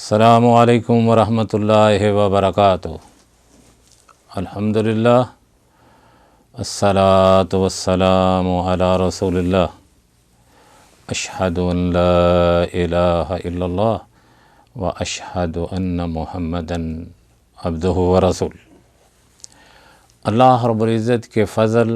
السلام علیکم ورحمۃ اللہ وبرکاتہ۔ الحمدللہ الصلاۃ والسلام علی رسول اللہ، اشہد ان لا الہ الا اللہ و اشہد ان محمدًا عبدہ ورسولہ۔ اللہ رب العزت کے فضل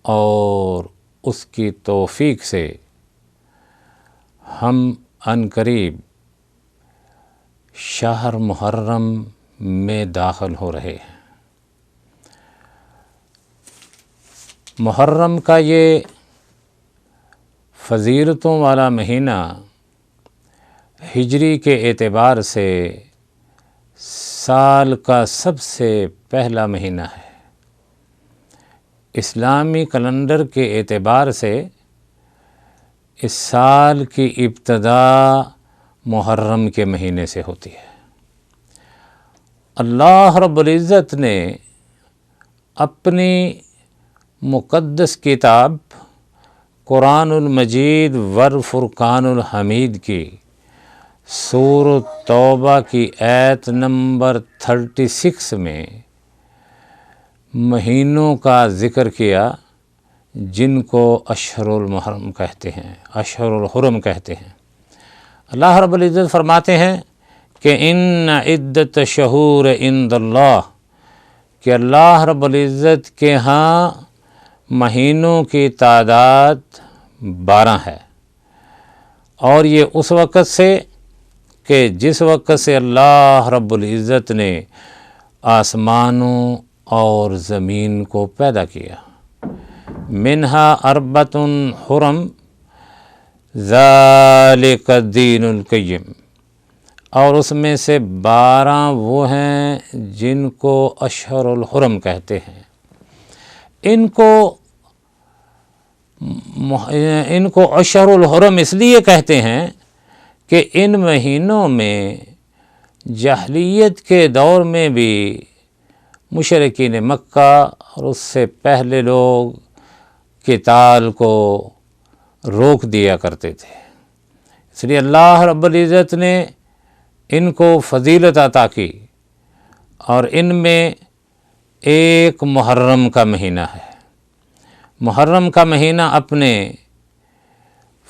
اور اس کی توفیق سے ہم عنقریب شہر محرم میں داخل ہو رہے ہیں۔ محرم کا یہ فضیلتوں والا مہینہ ہجری کے اعتبار سے سال کا سب سے پہلا مہینہ ہے۔ اسلامی کیلنڈر کے اعتبار سے اس سال کی ابتدا محرم کے مہینے سے ہوتی ہے۔ اللہ رب العزت نے اپنی مقدس کتاب قرآن المجید والفرقان الحمید کی سورۃ توبہ کی آیت نمبر 36 میں مہینوں کا ذکر کیا جن کو اشہر المحرم کہتے ہیں، اشہر الحرم کہتے ہیں۔ اللہ رب العزت فرماتے ہیں کہ ان عدت شہور عند اللہ، کہ اللہ رب العزت کے ہاں مہینوں کی تعداد 12 ہے، اور یہ اس وقت سے کہ جس وقت سے اللہ رب العزت نے آسمانوں اور زمین کو پیدا کیا۔ منہا اربعۃ حرم ذالک الدین القیم، اور اس میں سے 12 وہ ہیں جن کو اشہر الحرم کہتے ہیں۔ ان کو اشہر الحرم اس لیے کہتے ہیں کہ ان مہینوں میں جاہلیت کے دور میں بھی مشرکین مکہ اور اس سے پہلے لوگ قتال کو روک دیا کرتے تھے، اس لیے اللہ رب العزت نے ان کو فضیلت عطا کی، اور ان میں ایک محرم کا مہینہ ہے۔ محرم کا مہینہ اپنے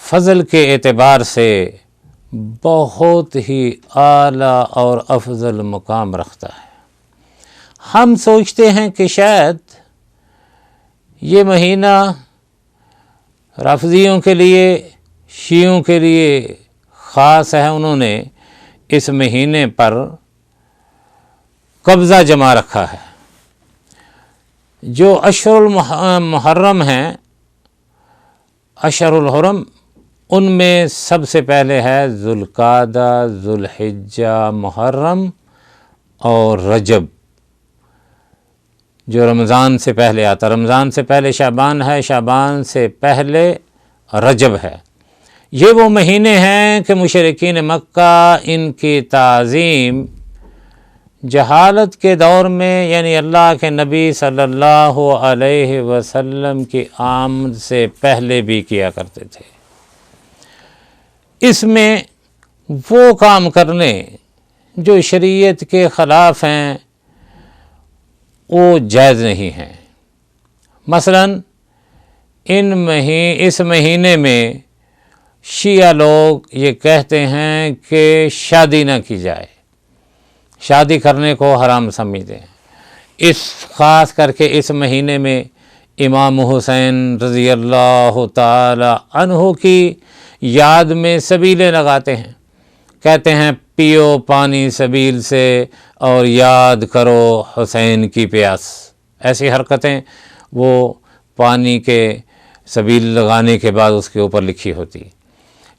فضل کے اعتبار سے بہت ہی اعلیٰ اور افضل مقام رکھتا ہے۔ ہم سوچتے ہیں کہ شاید یہ مہینہ رافضیوں کے لیے، شیعوں کے لیے خاص ہے، انہوں نے اس مہینے پر قبضہ جما رکھا ہے۔ جو اشہر المحرم ہیں، اشہر الحرم، ان میں سب سے پہلے ہے ذوالقعدہ، ذوالحجہ، محرم اور رجب، جو رمضان سے پہلے آتا۔ رمضان سے پہلے شعبان ہے، شعبان سے پہلے رجب ہے۔ یہ وہ مہینے ہیں کہ مشرکین مکہ ان کی تعظیم جہالت کے دور میں، یعنی اللہ کے نبی صلی اللہ علیہ وسلم کی آمد سے پہلے بھی کیا کرتے تھے۔ اس میں وہ کام کرنے جو شریعت کے خلاف ہیں وہ جائز نہیں ہیں۔ مثلاً اس مہینے میں شیعہ لوگ یہ کہتے ہیں کہ شادی نہ کی جائے، شادی کرنے کو حرام سمجھتے ہیں۔ خاص کر کے اس مہینے میں امام حسین رضی اللہ تعالی عنہ کی یاد میں سبیلیں لگاتے ہیں، کہتے ہیں پیو پانی سبیل سے اور یاد کرو حسین کی پیاس۔ ایسی حرکتیں وہ پانی کے سبیل لگانے کے بعد اس کے اوپر لکھی ہوتی۔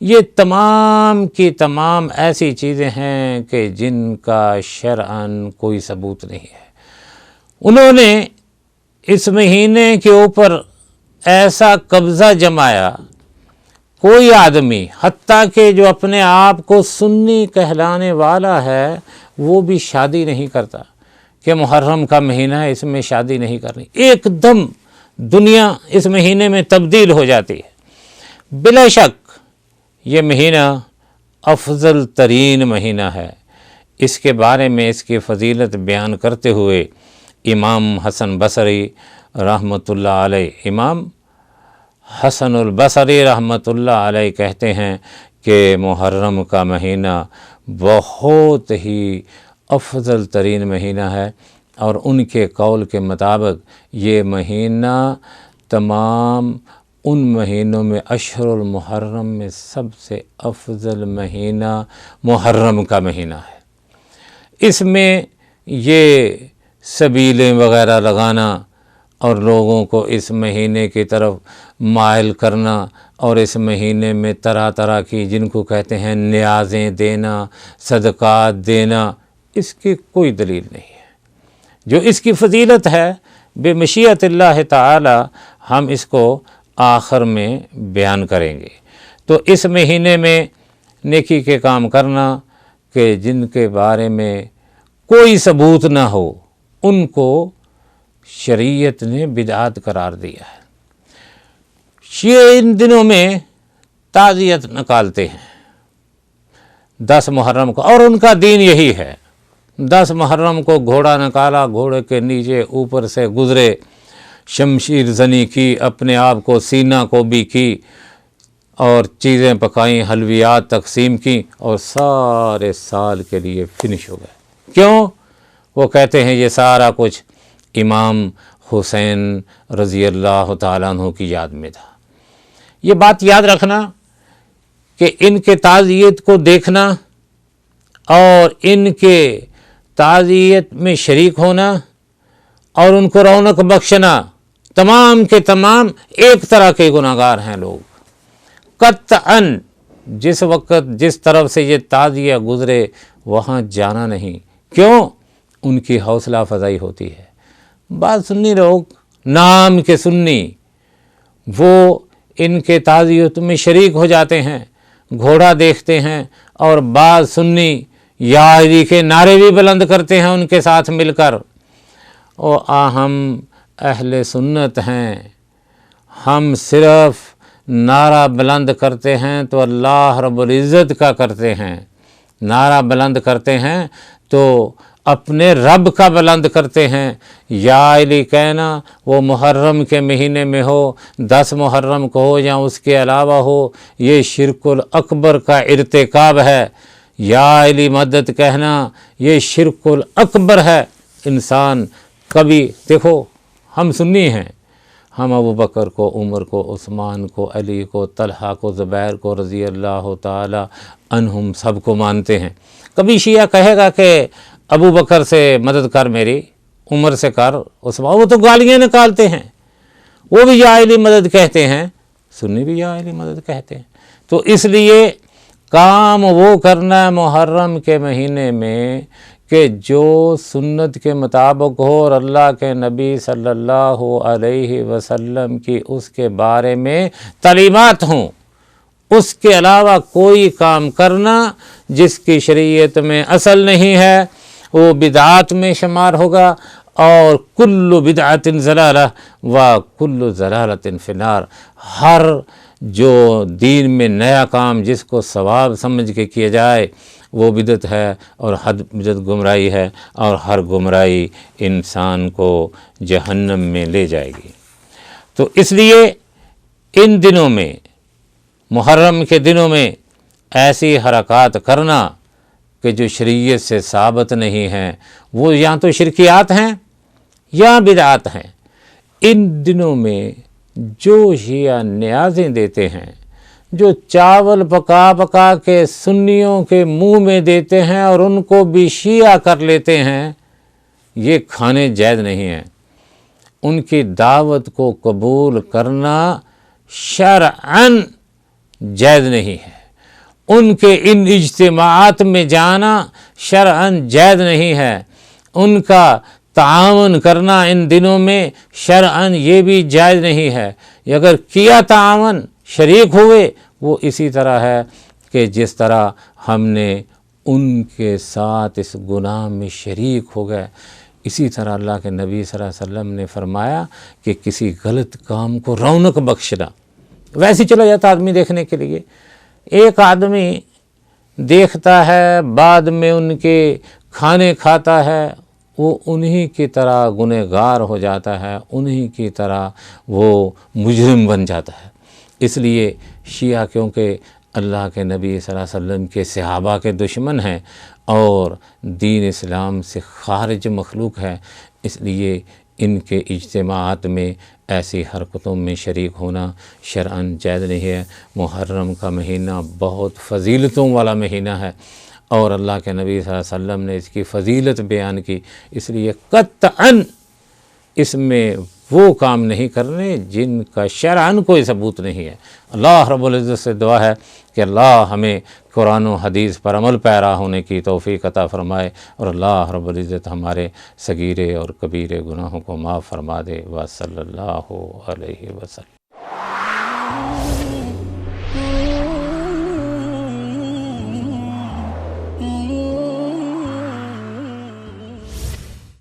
یہ تمام کی تمام ایسی چیزیں ہیں کہ جن کا شرعاً کوئی ثبوت نہیں ہے۔ انہوں نے اس مہینے کے اوپر ایسا قبضہ جمایا، کوئی آدمی حتیٰ کہ جو اپنے آپ کو سنی کہلانے والا ہے وہ بھی شادی نہیں کرتا کہ محرم کا مہینہ ہے اس میں شادی نہیں کرنی۔ ایک دم دنیا اس مہینے میں تبدیل ہو جاتی ہے۔ بلا شک یہ مہینہ افضل ترین مہینہ ہے۔ اس کے بارے میں اس کی فضیلت بیان کرتے ہوئے امام حسن بصری رحمۃ اللہ علیہ، امام حسن البصری رحمۃ اللہ علیہ کہتے ہیں کہ محرم کا مہینہ بہت ہی افضل ترین مہینہ ہے، اور ان کے قول کے مطابق یہ مہینہ تمام ان مہینوں میں اشہر المحرم میں سب سے افضل مہینہ محرم کا مہینہ ہے۔ اس میں یہ سبیلیں وغیرہ لگانا اور لوگوں کو اس مہینے کی طرف مائل کرنا، اور اس مہینے میں طرح طرح کی جن کو کہتے ہیں نیازیں دینا، صدقات دینا، اس کی کوئی دلیل نہیں ہے۔ جو اس کی فضیلت ہے بے مشیت اللہ تعالی ہم اس کو آخر میں بیان کریں گے۔ تو اس مہینے میں نیکی کے کام کرنا کہ جن کے بارے میں کوئی ثبوت نہ ہو ان کو شریعت نے بدعات قرار دیا ہے۔ شیعہ ان دنوں میں تعزیت نکالتے ہیں 10 محرم کو، اور ان کا دین یہی ہے۔ 10 محرم کو گھوڑا نکالا، گھوڑے کے نیچے اوپر سے گزرے، شمشیر زنی کی، اپنے آپ کو سینہ کو بھی کی، اور چیزیں پکائیں، حلویات تقسیم کی، اور سارے سال کے لیے فنش ہو گئے۔ کیوں؟ وہ کہتے ہیں یہ سارا کچھ امام حسین رضی اللہ تعالیٰ عنہ کی یاد میں تھا۔ یہ بات یاد رکھنا کہ ان کے تعزیت کو دیکھنا اور ان کے تعزیت میں شریک ہونا اور ان کو رونق بخشنا، تمام کے تمام ایک طرح کے گناہگار ہیں لوگ۔ قطعاً جس وقت جس طرف سے یہ تعزیہ گزرے وہاں جانا نہیں۔ کیوں؟ ان کی حوصلہ افزائی ہوتی ہے۔ بعض سنی لوگ نام کے سنی وہ ان کے تعزیت میں شریک ہو جاتے ہیں، گھوڑا دیکھتے ہیں، اور بعض سنی یا علی کے نعرے بھی بلند کرتے ہیں ان کے ساتھ مل کر۔ ہم اہل سنت ہیں، ہم صرف نعرہ بلند کرتے ہیں تو اللہ رب العزت کا کرتے ہیں، نعرہ بلند کرتے ہیں تو اپنے رب کا بلند کرتے ہیں۔ یا علی کہنا وہ محرم کے مہینے میں ہو، 10 محرم کو ہو یا اس کے علاوہ ہو، یہ شرک الاکبر کا ارتکاب ہے۔ یا علی مدد کہنا یہ شرک الاکبر ہے۔ انسان کبھی دیکھو، ہم سنی ہیں، ہم ابو بکر کو، عمر کو، عثمان کو، علی کو، طلحہ کو، زبیر کو رضی اللہ تعالی عنہم سب کو مانتے ہیں۔ کبھی شیعہ کہے گا کہ ابو بکر سے مدد کر میری، عمر سے کر، عثمان، وہ تو گالیاں نکالتے ہیں، وہ بھی یا علی مدد کہتے ہیں، سنی بھی یا علی مدد کہتے ہیں۔ تو اس لیے کام وہ کرنا ہے محرم کے مہینے میں کہ جو سنت کے مطابق ہو اور اللہ کے نبی صلی اللہ علیہ وسلم کی اس کے بارے میں تعلیمات ہوں۔ اس کے علاوہ کوئی کام کرنا جس کی شریعت میں اصل نہیں ہے وہ بدعات میں شمار ہوگا، اور کل بدعت ضلالہ و کل ضلالۃ فی النار۔ ہر جو دین میں نیا کام جس کو ثواب سمجھ کے کیا جائے وہ بدعت ہے، اور حد بدعت گمراہی ہے، اور ہر گمراہی انسان کو جہنم میں لے جائے گی۔ تو اس لیے ان دنوں میں، محرم کے دنوں میں ایسی حرکات کرنا کہ جو شریعت سے ثابت نہیں ہیں، وہ یا تو شرکیات ہیں یا بدعات ہیں۔ ان دنوں میں جو شیعہ نیازیں دیتے ہیں، جو چاول پکا پکا کے سنیوں کے منہ میں دیتے ہیں اور ان کو بھی شیعہ کر لیتے ہیں، یہ کھانے جائز نہیں ہیں۔ ان کی دعوت کو قبول کرنا شرعاً جائز نہیں ہے، ان کے ان اجتماعات میں جانا شرعاً جائز نہیں ہے، ان کا تعاون کرنا ان دنوں میں شرعاً یہ بھی جائز نہیں ہے۔ اگر کیا تعاون، شریک ہوئے، وہ اسی طرح ہے کہ جس طرح ہم نے ان کے ساتھ اس گناہ میں شریک ہو گئے۔ اسی طرح اللہ کے نبی صلی اللہ علیہ وسلم نے فرمایا کہ کسی غلط کام کو رونق بخشنا، ویسے چلا جاتا آدمی دیکھنے کے لیے۔ ایک آدمی دیکھتا ہے، بعد میں ان کے کھانے کھاتا ہے، وہ انہی کی طرح گنہگار ہو جاتا ہے، انہی کی طرح وہ مجرم بن جاتا ہے۔ اس لیے شیعہ کیونکہ اللہ کے نبی صلی اللہ علیہ وسلم کے صحابہ کے دشمن ہیں اور دین اسلام سے خارج مخلوق ہے، اس لیے ان کے اجتماعات میں ایسی حرکتوں میں شریک ہونا شرعاً جائز نہیں ہے۔ محرم کا مہینہ بہت فضیلتوں والا مہینہ ہے اور اللہ کے نبی صلی اللہ علیہ وسلم نے اس کی فضیلت بیان کی، اس لیے قطعاً اس میں وہ کام نہیں کرنے جن کا شرعاً کوئی ثبوت نہیں ہے۔ اللہ رب العزت سے دعا ہے کہ اللہ ہمیں قرآن و حدیث پر عمل پیرا ہونے کی توفیق عطا فرمائے اور اللہ رب العزت ہمارے صغیرے اور کبیرے گناہوں کو معاف فرما دے۔ وصلی اللہ علیہ وسلم۔